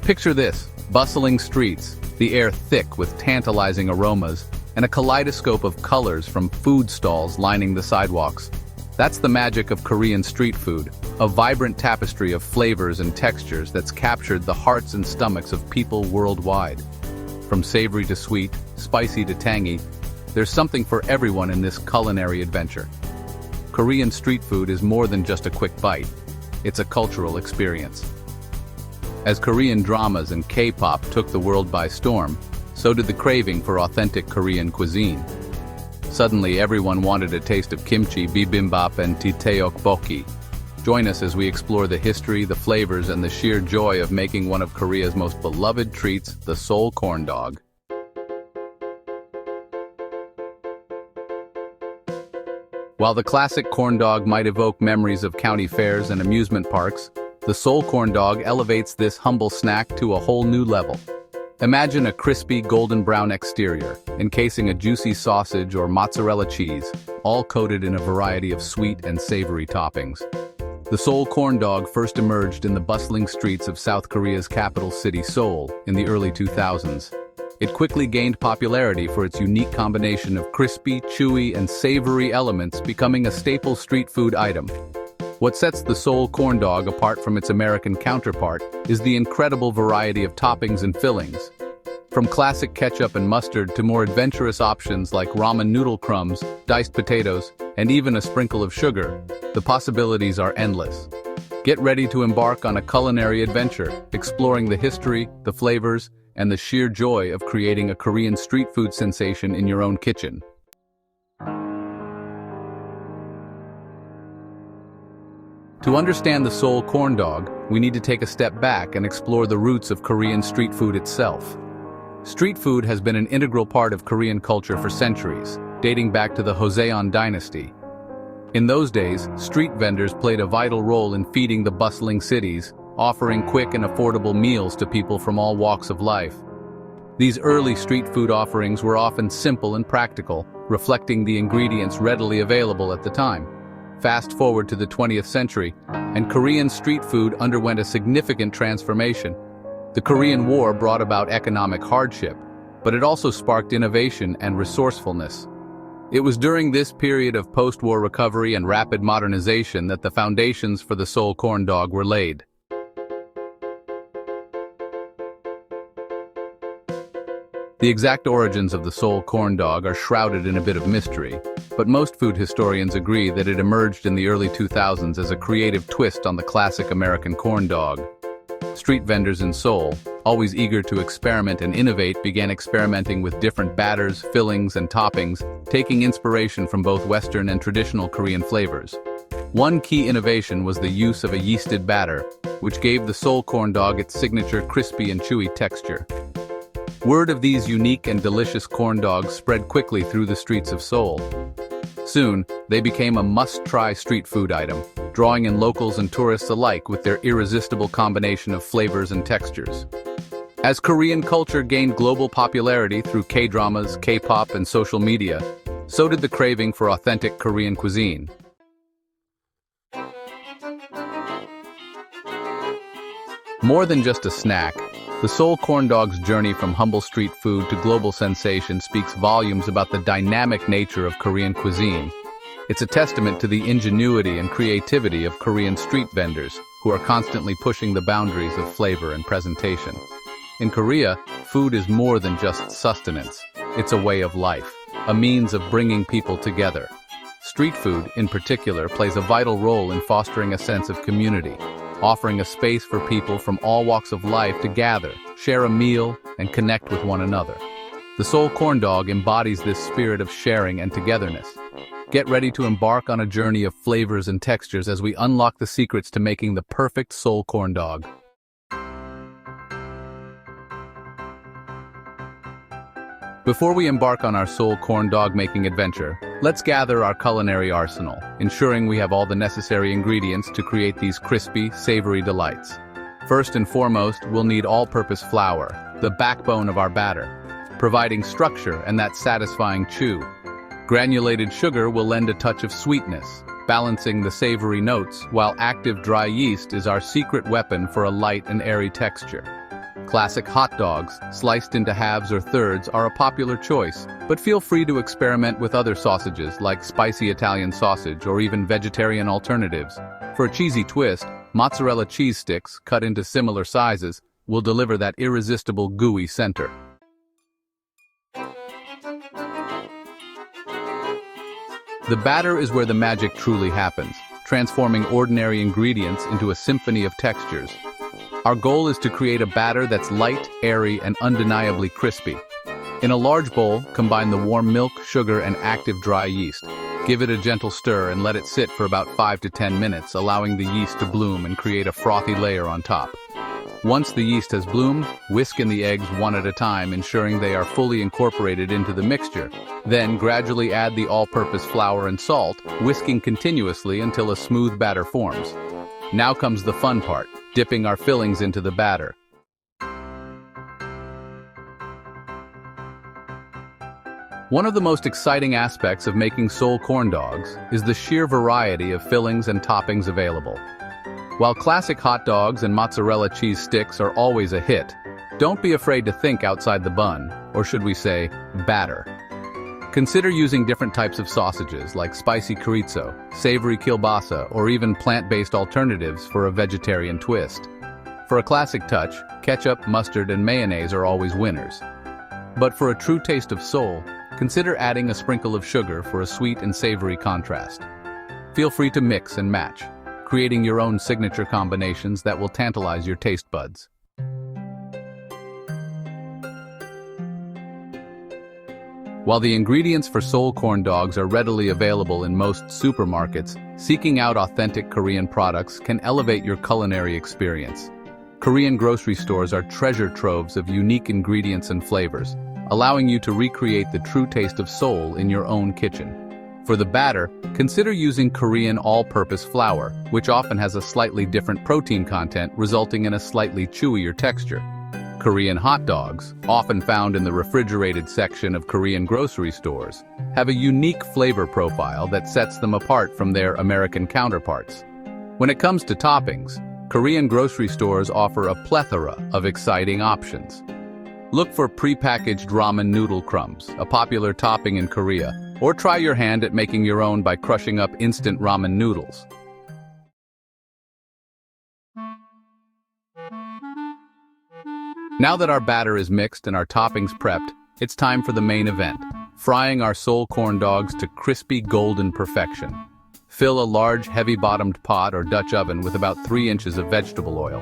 Picture this: bustling streets, the air thick with tantalizing aromas, and a kaleidoscope of colors from food stalls lining the sidewalks. That's the magic of Korean street food, a vibrant tapestry of flavors and textures that's captured the hearts and stomachs of people worldwide. From savory to sweet, spicy to tangy, there's something for everyone in this culinary adventure. Korean street food is more than just a quick bite. It's a cultural experience. As Korean dramas and K-pop took the world by storm, so did the craving for authentic Korean cuisine. Suddenly, everyone wanted a taste of kimchi, bibimbap, and tteokbokki. Join us as we explore the history, the flavors, and the sheer joy of making one of Korea's most beloved treats, the Seoul corn dog. While the classic corn dog might evoke memories of county fairs and amusement parks, the Seoul corn dog elevates this humble snack to a whole new level. Imagine a crispy golden brown exterior, encasing a juicy sausage or mozzarella cheese, all coated in a variety of sweet and savory toppings. The Seoul corn dog first emerged in the bustling streets of South Korea's capital city, Seoul, in the early 2000s. It quickly gained popularity for its unique combination of crispy, chewy, and savory elements, becoming a staple street food item. What sets the Seoul corn dog apart from its American counterpart is the incredible variety of toppings and fillings. From classic ketchup and mustard to more adventurous options like ramen noodle crumbs, diced potatoes, and even a sprinkle of sugar, the possibilities are endless. Get ready to embark on a culinary adventure, exploring the history, the flavors, and the sheer joy of creating a Korean street food sensation in your own kitchen. To understand the Seoul corn dog, we need to take a step back and explore the roots of Korean street food itself. Street food has been an integral part of Korean culture for centuries, dating back to the Joseon dynasty. In those days, street vendors played a vital role in feeding the bustling cities, offering quick and affordable meals to people from all walks of life. These early street food offerings were often simple and practical, reflecting the ingredients readily available at the time. Fast forward to the 20th century, and Korean street food underwent a significant transformation. The Korean War brought about economic hardship, but it also sparked innovation and resourcefulness. It was during this period of post-war recovery and rapid modernization that the foundations for the Seoul corn dog were laid. The exact origins of the Seoul corn dog are shrouded in a bit of mystery, but most food historians agree that it emerged in the early 2000s as a creative twist on the classic American corn dog. Street vendors in Seoul, always eager to experiment and innovate, began experimenting with different batters, fillings, and toppings, taking inspiration from both Western and traditional Korean flavors. One key innovation was the use of a yeasted batter, which gave the Seoul corn dog its signature crispy and chewy texture. Word of these unique and delicious corn dogs spread quickly through the streets of Seoul. Soon, they became a must-try street food item, drawing in locals and tourists alike with their irresistible combination of flavors and textures. As Korean culture gained global popularity through K-dramas, K-pop, and social media, so did the craving for authentic Korean cuisine. More than just a snack, the Seoul corn dog's journey from humble street food to global sensation speaks volumes about the dynamic nature of Korean cuisine. It's a testament to the ingenuity and creativity of Korean street vendors, who are constantly pushing the boundaries of flavor and presentation. In Korea, food is more than just sustenance. It's a way of life, a means of bringing people together. Street food, in particular, plays a vital role in fostering a sense of community, offering a space for people from all walks of life to gather, share a meal, and connect with one another. The Seoul corn dog embodies this spirit of sharing and togetherness. Get ready to embark on a journey of flavors and textures as we unlock the secrets to making the perfect Seoul corn dog. Before we embark on our Seoul corn dog making adventure, let's gather our culinary arsenal, ensuring we have all the necessary ingredients to create these crispy, savory delights. First and foremost, we'll need all-purpose flour, the backbone of our batter, providing structure and that satisfying chew. Granulated sugar will lend a touch of sweetness, balancing the savory notes, while active dry yeast is our secret weapon for a light and airy texture. Classic hot dogs, sliced into halves or thirds, are a popular choice, but feel free to experiment with other sausages like spicy Italian sausage or even vegetarian alternatives. For a cheesy twist, mozzarella cheese sticks, cut into similar sizes, will deliver that irresistible gooey center. The batter is where the magic truly happens, transforming ordinary ingredients into a symphony of textures. Our goal is to create a batter that's light, airy, and undeniably crispy. In a large bowl, combine the warm milk, sugar, and active dry yeast. Give it a gentle stir and let it sit for about 5 to 10 minutes, allowing the yeast to bloom and create a frothy layer on top. Once the yeast has bloomed, whisk in the eggs one at a time, ensuring they are fully incorporated into the mixture. Then gradually add the all-purpose flour and salt, whisking continuously until a smooth batter forms. Now comes the fun part, dipping our fillings into the batter. One of the most exciting aspects of making Seoul corn dogs is the sheer variety of fillings and toppings available. While classic hot dogs and mozzarella cheese sticks are always a hit, don't be afraid to think outside the bun, or should we say, batter. Consider using different types of sausages like spicy chorizo, savory kielbasa, or even plant-based alternatives for a vegetarian twist. For a classic touch, ketchup, mustard, and mayonnaise are always winners. But for a true taste of Seoul, consider adding a sprinkle of sugar for a sweet and savory contrast. Feel free to mix and match, creating your own signature combinations that will tantalize your taste buds. While the ingredients for Seoul corn dogs are readily available in most supermarkets, seeking out authentic Korean products can elevate your culinary experience. Korean grocery stores are treasure troves of unique ingredients and flavors, allowing you to recreate the true taste of Seoul in your own kitchen. For the batter, consider using Korean all-purpose flour, which often has a slightly different protein content, resulting in a slightly chewier texture. Korean hot dogs, often found in the refrigerated section of Korean grocery stores, have a unique flavor profile that sets them apart from their American counterparts. When it comes to toppings, Korean grocery stores offer a plethora of exciting options. Look for pre-packaged ramen noodle crumbs, a popular topping in Korea, or try your hand at making your own by crushing up instant ramen noodles. Now that our batter is mixed and our toppings prepped, it's time for the main event, frying our Seoul corn dogs to crispy golden perfection. Fill a large, heavy-bottomed pot or Dutch oven with about 3 inches of vegetable oil.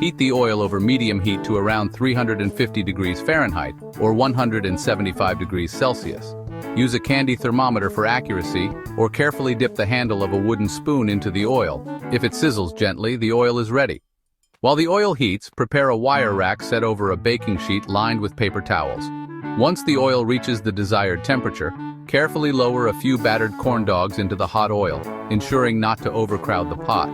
Heat the oil over medium heat to around 350 degrees Fahrenheit or 175 degrees Celsius. Use a candy thermometer for accuracy, or carefully dip the handle of a wooden spoon into the oil. If it sizzles gently, the oil is ready. While the oil heats, prepare a wire rack set over a baking sheet lined with paper towels. Once the oil reaches the desired temperature, carefully lower a few battered corn dogs into the hot oil, ensuring not to overcrowd the pot.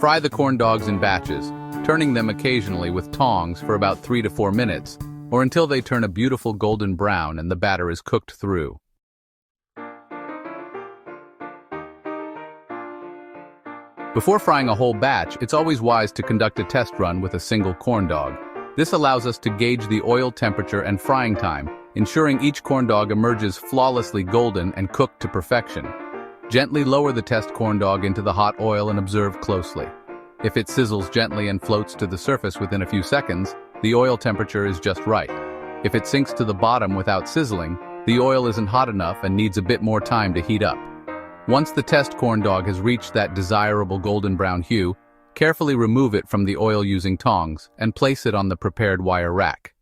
Fry the corn dogs in batches, turning them occasionally with tongs for about 3 to 4 minutes, or until they turn a beautiful golden brown and the batter is cooked through. Before frying a whole batch, it's always wise to conduct a test run with a single corn dog. This allows us to gauge the oil temperature and frying time, ensuring each corn dog emerges flawlessly golden and cooked to perfection. Gently lower the test corn dog into the hot oil and observe closely. If it sizzles gently and floats to the surface within a few seconds, the oil temperature is just right. If it sinks to the bottom without sizzling, the oil isn't hot enough and needs a bit more time to heat up. Once the test corn dog has reached that desirable golden brown hue, carefully remove it from the oil using tongs and place it on the prepared wire rack.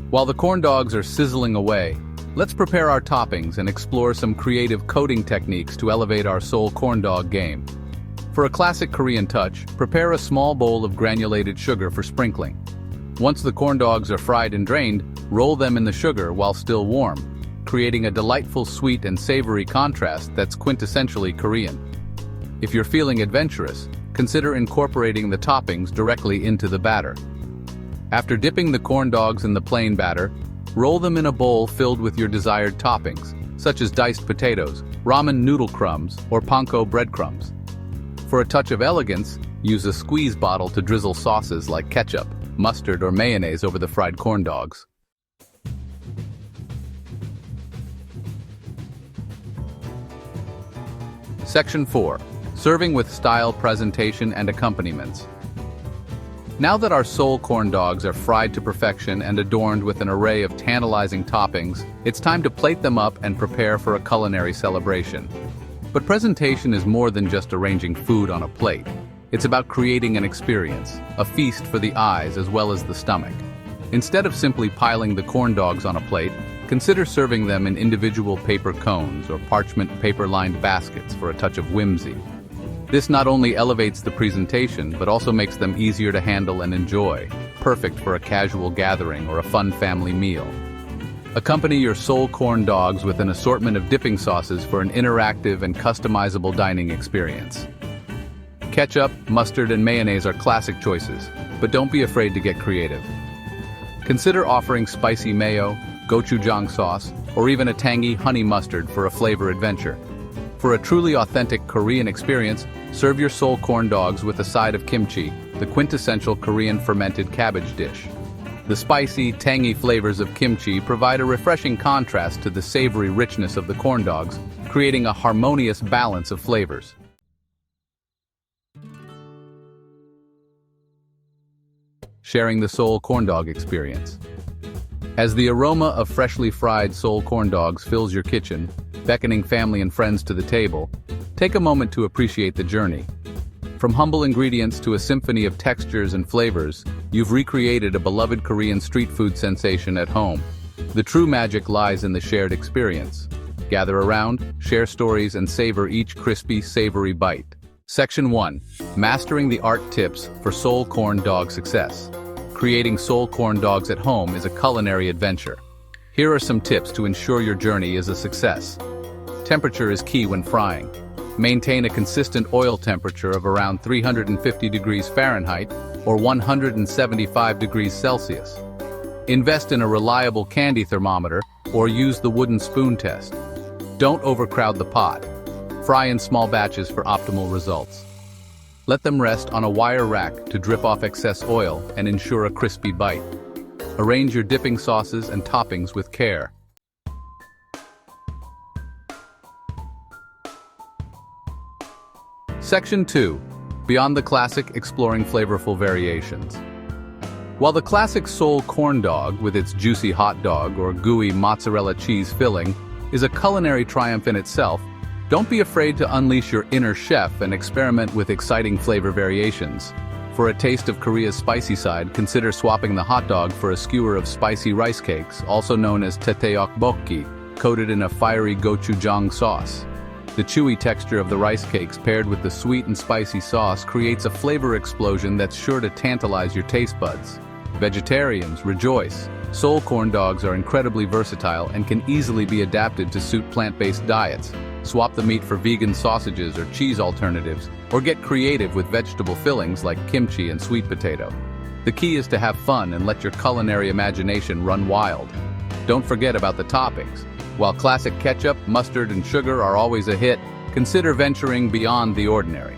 While the corn dogs are sizzling away, let's prepare our toppings and explore some creative coating techniques to elevate our Seoul corn dog game. For a classic Korean touch, prepare a small bowl of granulated sugar for sprinkling. Once the corn dogs are fried and drained, roll them in the sugar while still warm, creating a delightful sweet and savory contrast that's quintessentially Korean. If you're feeling adventurous, consider incorporating the toppings directly into the batter. After dipping the corn dogs in the plain batter, roll them in a bowl filled with your desired toppings, such as diced potatoes, ramen noodle crumbs, or panko breadcrumbs. For a touch of elegance, use a squeeze bottle to drizzle sauces like ketchup, mustard, or mayonnaise over the fried corn dogs. Section 4. Serving with style, presentation, and accompaniments. Now that our Seoul corn dogs are fried to perfection and adorned with an array of tantalizing toppings, it's time to plate them up and prepare for a culinary celebration. But presentation is more than just arranging food on a plate. It's about creating an experience, a feast for the eyes as well as the stomach. Instead of simply piling the corn dogs on a plate, consider serving them in individual paper cones or parchment paper-lined baskets for a touch of whimsy. This not only elevates the presentation, but also makes them easier to handle and enjoy, perfect for a casual gathering or a fun family meal. Accompany your Seoul corn dogs with an assortment of dipping sauces for an interactive and customizable dining experience. Ketchup, mustard, and mayonnaise are classic choices, but don't be afraid to get creative. Consider offering spicy mayo, gochujang sauce, or even a tangy honey mustard for a flavor adventure. For a truly authentic Korean experience, serve your Seoul corn dogs with a side of kimchi, the quintessential Korean fermented cabbage dish. The spicy, tangy flavors of kimchi provide a refreshing contrast to the savory richness of the corn dogs, creating a harmonious balance of flavors. Sharing the Seoul corn dog experience. As the aroma of freshly fried Seoul corn dogs fills your kitchen, beckoning family and friends to the table, take a moment to appreciate the journey. From humble ingredients to a symphony of textures and flavors, you've recreated a beloved Korean street food sensation at home. The true magic lies in the shared experience. Gather around, share stories, and savor each crispy, savory bite. Section 1. Mastering the art tips for Seoul corn dog success. Creating Seoul corn dogs at home is a culinary adventure. Here are some tips to ensure your journey is a success. Temperature is key when frying. Maintain a consistent oil temperature of around 350 degrees Fahrenheit or 175 degrees Celsius. Invest in a reliable candy thermometer or use the wooden spoon test. Don't overcrowd the pot. Fry in small batches for optimal results. Let them rest on a wire rack to drip off excess oil and ensure a crispy bite. Arrange your dipping sauces and toppings with care. Section 2. Beyond the classic, exploring flavorful variations. While the classic Seoul corn dog with its juicy hot dog or gooey mozzarella cheese filling is a culinary triumph in itself, don't be afraid to unleash your inner chef and experiment with exciting flavor variations. For a taste of Korea's spicy side, consider swapping the hot dog for a skewer of spicy rice cakes, also known as tteokbokki, coated in a fiery gochujang sauce. The chewy texture of the rice cakes paired with the sweet and spicy sauce creates a flavor explosion that's sure to tantalize your taste buds. Vegetarians, rejoice! Seoul corn dogs are incredibly versatile and can easily be adapted to suit plant-based diets. Swap the meat for vegan sausages or cheese alternatives, or get creative with vegetable fillings like kimchi and sweet potato. The key is to have fun and let your culinary imagination run wild. Don't forget about the toppings. While classic ketchup, mustard, and sugar are always a hit, consider venturing beyond the ordinary.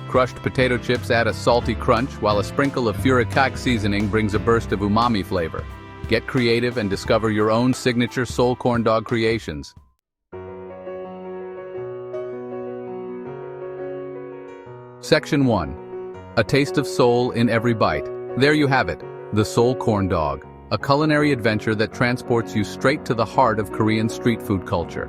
Crushed potato chips add a salty crunch, while a sprinkle of furikake seasoning brings a burst of umami flavor. Get creative and discover your own signature Seoul corn dog creations. Section 1. A taste of Seoul in every bite. There you have it, the Seoul corn dog, a culinary adventure that transports you straight to the heart of Korean street food culture.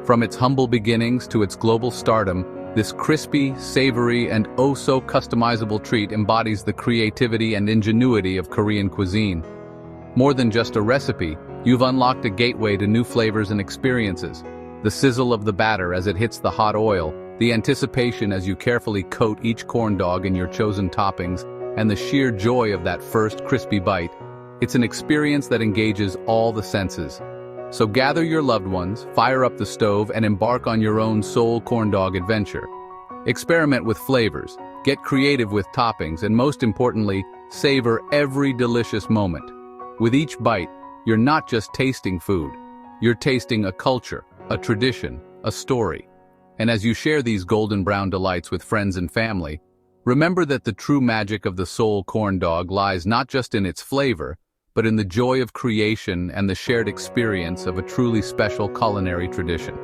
From its humble beginnings to its global stardom, this crispy, savory, and oh-so-customizable treat embodies the creativity and ingenuity of Korean cuisine. More than just a recipe, you've unlocked a gateway to new flavors and experiences. The sizzle of the batter as it hits the hot oil, the anticipation as you carefully coat each corn dog in your chosen toppings, and the sheer joy of that first crispy bite. It's an experience that engages all the senses. So gather your loved ones, fire up the stove, and embark on your own Seoul corn dog adventure. Experiment with flavors, get creative with toppings, and most importantly, savor every delicious moment. With each bite, you're not just tasting food. You're tasting a culture, a tradition, a story. And as you share these golden brown delights with friends and family, remember that the true magic of the Seoul corn dog lies not just in its flavor, but in the joy of creation and the shared experience of a truly special culinary tradition.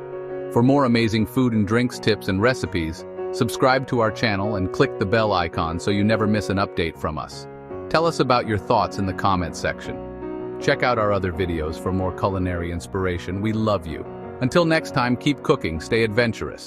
For more amazing food and drinks tips and recipes, subscribe to our channel and click the bell icon so you never miss an update from us. Tell us about your thoughts in the comments section. Check out our other videos for more culinary inspiration. We love you. Until next time, keep cooking, stay adventurous.